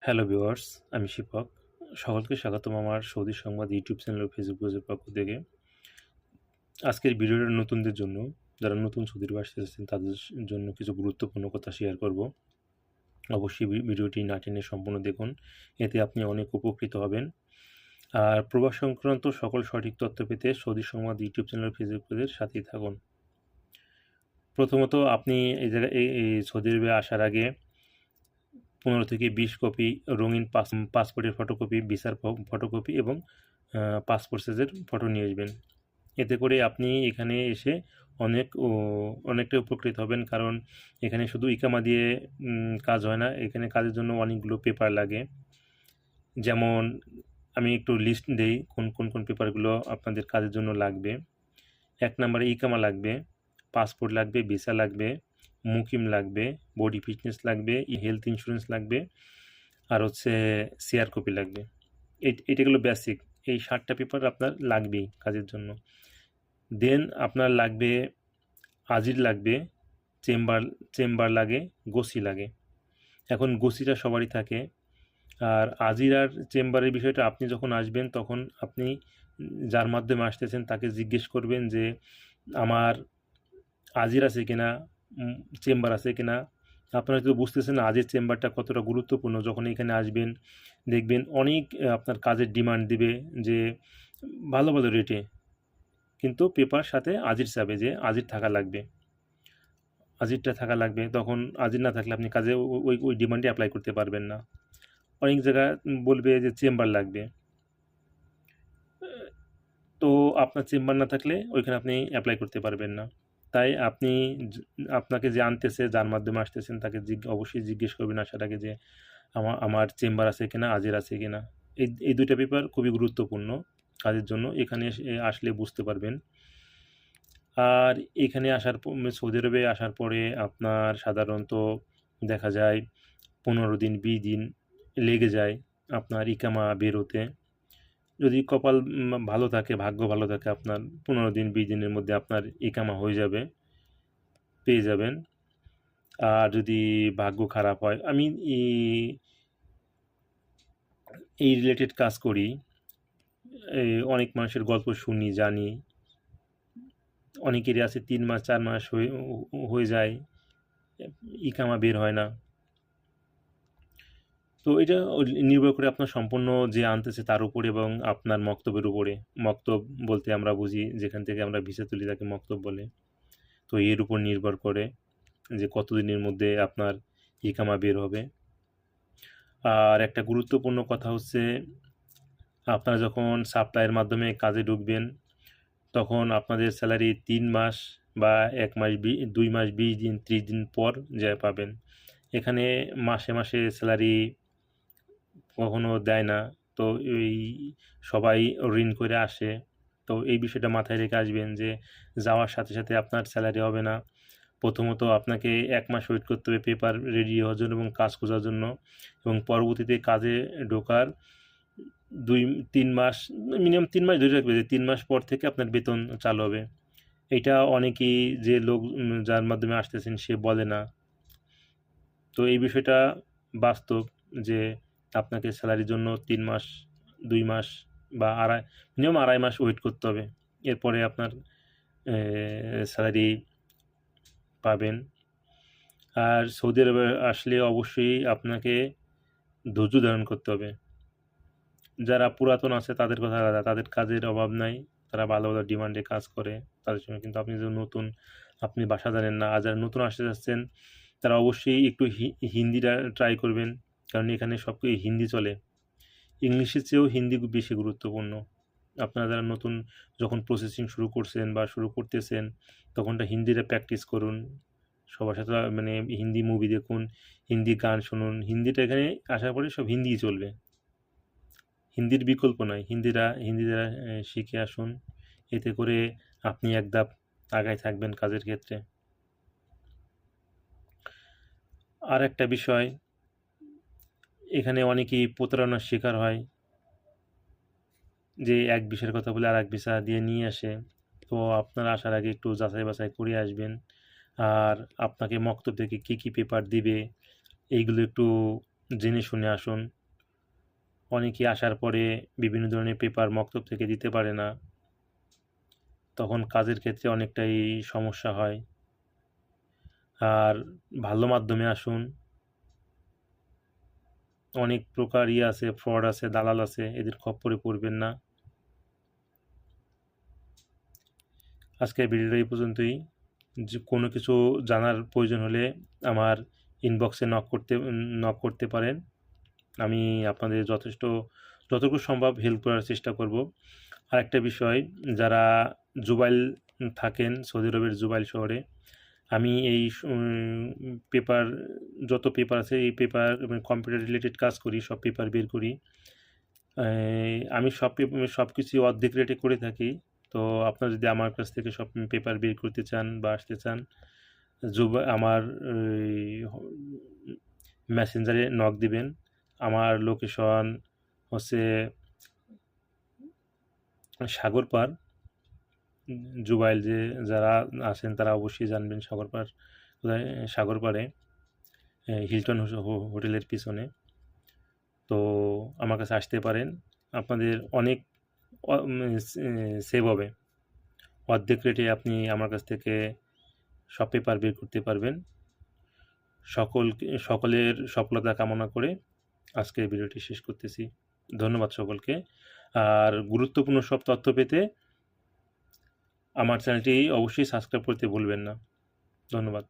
Hello viewers, আমি শিপক। সকলকে স্বাগতম আমার সৌদি সংবাদ ইউটিউব চ্যানেল ও ফেসবুক পেজের পক্ষ থেকে। আজকের ভিডিওটা নতুনদের জন্য, যারা নতুন সৌদি আরবে আসতে চাচ্ছেন তাদের জন্য কিছু গুরুত্বপূর্ণ কথা শেয়ার করব। অবশ্যই ভিডিওটি না টেনে সম্পূর্ণ দেখুন, এতে আপনি অনেক উপকৃত হবেন। আর প্রবাস সংক্রান্ত সকল সঠিক তথ্য পেতে সৌদি সংবাদ ইউটিউব চ্যানেল ও ফেসবুক পেজের সাথেই থাকুন। প্রথমত আপনি এই জায়গায় এই সৌদি আরবে আসার আগে 15 থেকে 20 কপি রঙিন পাসপোর্টের ফটোকপি, ভিসার ফটোকপি এবং পাসপোর্ট সাইজের ফটো নিয়ে আসবেন। এতে করে আপনি এখানে এসে অনেকটা উপকৃত হবেন, কারণ এখানে শুধু ইকামা দিয়ে কাজ হয় না, এখানে কাজের জন্য অনেকগুলো পেপার লাগে। যেমন আমি একটু লিস্ট দেই কোন পেপারগুলো আপনাদের কাজের জন্য লাগবে। 1 নম্বরে ইকামা লাগবে, পাসপোর্ট লাগবে, ভিসা লাগবে, মুকিম লাগবে, বডি ফিটনেস লাগবে, হেলথ ইন্স্যুরেন্স লাগবে, আর হচ্ছে শেয়ার কপি লাগবে। এটাগুলো বেসিক। এই 7টা পেপার আপনার লাগবেই কাজের জন্য। দেন আপনার লাগবে আজির লাগবে, চেম্বার লাগে, গোসি লাগে। এখন গোসিটা সবারই থাকে, আর আজির আর চেম্বারের বিষয়টা আপনি যখন আসবেন তখন আপনি যার মাধ্যমে আসতেছেন তাকে জিজ্ঞেস করবেন যে আমার আজির আছে কিনা, চেম্বার আছে কিনা। আপনারা তো বুঝতেছেন আজির চেম্বারটা কতটা গুরুত্বপূর্ণ। যখন এখানে আসবেন দেখবেন অনেক আপনার কাজের ডিমান্ড দিবে যে ভালো ভালো রেটে, কিন্তু পেপার সাথে আজির চাবে যে আজির থাকা লাগবে, আজিরটা থাকা লাগবে। তখন আজির না থাকলে আপনি কাজে ওই ডিমান্ডে অ্যাপ্লাই করতে পারবেন না। অনেক জায়গায় বলবে যে চেম্বার লাগবে, তো আপনার চেম্বার না থাকলে ওইখানে আপনি অ্যাপ্লাই করতে পারবেন না। তাই আপনি আপনাকে যে আনতেছে, যার মাধ্যমে আসতেছেন তাকে অবশ্যই জিজ্ঞেস করবেন আসার আগে যে আমার চেম্বার আছে কিনা, আজির আছে কিনা। এই 2টা পেপার খুবই গুরুত্বপূর্ণ কাজের জন্য। এখানে আসলে বুঝতে পারবেন। আর এখানে সৌদি আরবে আসার পরে আপনার সাধারণত দেখা যায় 15 দিন 20 দিন লেগে যায় আপনার ইকামা বের হতে। যদি কপাল ভালো থাকে, ভাগ্য ভালো থাকে, আপনার 15 দিন 20 দিনের মধ্যে আপনার ইকামা হয়ে যাবে, পেয়ে যাবেন। আর যদি ভাগ্য খারাপ হয়, আমি এই রিলেটেড কাজ করি, অনেক মানুষের গল্প শুনি, জানি। অনেকেরই আছে 3 মাস 4 মাস হয়ে যায়, ইকামা বের হয় না। তো এটা নির্ভর করে আপনার সম্পূর্ণ যে আনতেছে তার উপরে এবং আপনার মক্তবের উপরে। মক্তব বলতে আমরা বুঝি যেখান থেকে আমরা ভিসা তুলি তাকে মক্তব বলে। তো এর উপর নির্ভর করে যে কতদিনের মধ্যে আপনার ইকামা বের হবে। আর একটা গুরুত্বপূর্ণ কথা হচ্ছে, আপনারা যখন সাপ্লাইয়ের মাধ্যমে কাজে ঢুকবেন তখন আপনাদের স্যালারি 3 মাস বা 1 মাস 2 মাস 20 দিন 30 দিন পর যায় পাবেন। এখানে মাসে মাসে স্যালারি কখনো দেয় না। তো এই সবাই ঋণ করে আসে। তো এই বিষয়টা মাথায় রেখে আসবেন যে যাওয়ার সাথে সাথে আপনার স্যালারি হবে না। প্রথমত আপনাকে 1 মাস ওয়েট করতে হবে পেপার রেডি হওয়ার জন্য এবং কাজ খোঁজার জন্য, এবং পরবর্তীতে কাজে ঢোকার 2-3 মাস, মিনিমাম 3 মাস ধরে রাখবে যে 3 মাস পর থেকে আপনার বেতন চালু হবে। এইটা অনেকেই যে লোক যার মাধ্যমে আসতেছেন সে বলে না। তো এই বিষয়টা বাস্তব যে আপনাকে স্যালারির জন্য 3 মাস, 2 মাস বা মিনিমাম 2.5 মাস ওয়েট করতে হবে। এরপরে আপনার স্যালারি পাবেন। আর সৌদি আরবে আসলে অবশ্যই আপনাকে ধৈর্য ধারণ করতে হবে। যারা পুরাতন আছে তাদের কথা আলাদা, তাদের কাজের অভাব নাই। তারা ভালো, ভালো ডিমান্ডে কাজ করে তাদের সঙ্গে। কিন্তু আপনি যে নতুন, আপনি ভাষা জানেন না। আর যারা নতুন আসতে যাচ্ছেন তারা অবশ্যই একটু হিন্দিটা ট্রাই করবেন, কারণ এখানে সব হিন্দি চলে। ইংলিশের চেয়েও হিন্দি বেশি গুরুত্বপূর্ণ। আপনারা যারা নতুন যখন প্রসেসিং শুরু করছেন বা শুরু করতেছেন তখনটা হিন্দিটা প্র্যাকটিস করুন। সবার সাথে মানে হিন্দি মুভি দেখুন, হিন্দি গান শুনুন। হিন্দিটা এখানে আসার পরে সব হিন্দিই চলবে। হিন্দির বিকল্প নাই। হিন্দিটা শিখে আসুন। এতে করে আপনি এক ধাপ আগায় থাকবেন কাজের ক্ষেত্রে। আর একটা বিষয়, এখানে অনেকেই প্রতারণার শিকার হয় যে এক ভিসার কথা বলে আরেক ভিসা দিয়ে নিয়ে আসে। তো আপনারা আসার আগে একটু যাচাই বাছাই করে আসবেন। আর আপনাকে মক্তব থেকে কী কী পেপার দিবে এইগুলো একটু জেনে শুনে আসুন। অনেকেই আসার পরে বিভিন্ন ধরনের পেপার মক্তব থেকে দিতে পারে না। তখন কাজের ক্ষেত্রে অনেকটাই সমস্যা হয়। আর ভালো মাধ্যমে আসুন। অনেক প্রকার আছে, ফ্রড আছে, দালাল আছে, এদের খপ্পরে পড়বেন না। আজকের ভিডিওটা এই পর্যন্তই। যে কোনো কিছু জানার প্রয়োজন হলে আমার ইনবক্সে নক করতে পারেন। আমি আপনাদের যতটুকু সম্ভব হেল্প করার চেষ্টা করব। আরেকটা বিষয়, যারা জুবাইল থাকেন, সৌদি আরবের জুবাইল শহরে, আমি এই পেপার, যত পেপার আছে এই পেপার এবং কম্পিউটার রিলেটেড কাজ করি, সব পেপার বের করি। আমি সব কিছুই অর্ধেক রেটে করে থাকি। তো আপনারা যদি আমার কাছ থেকে সব পেপার বের করতে চান বা আসতে চান, আমার মেসেঞ্জারে নক দিবেন। আমার লোকেশন হচ্ছে সাগরপাড়। জুবাইল যারা আছেন তারা অবশ্যই জানবেন সাগরপাড় কোথায়। সাগরপাড়ে হিলটন হোটেলের পিছনে। তো আমার কাছে আসতে পারেন, আপনাদের অনেক সেভ হবে। অর্ধেক রেটে আপনি আমার কাছ থেকে সব পেপার বের করতে পারবেন। সকলের সফলতা কামনা করে আজকের ভিডিওটি শেষ করতেছি। ধন্যবাদ সকলকে। আর গুরুত্বপূর্ণ সব তথ্য পেতে আমার চ্যানেলটি অবশ্যই সাবস্ক্রাইব করতে ভুলবেন না। ধন্যবাদ।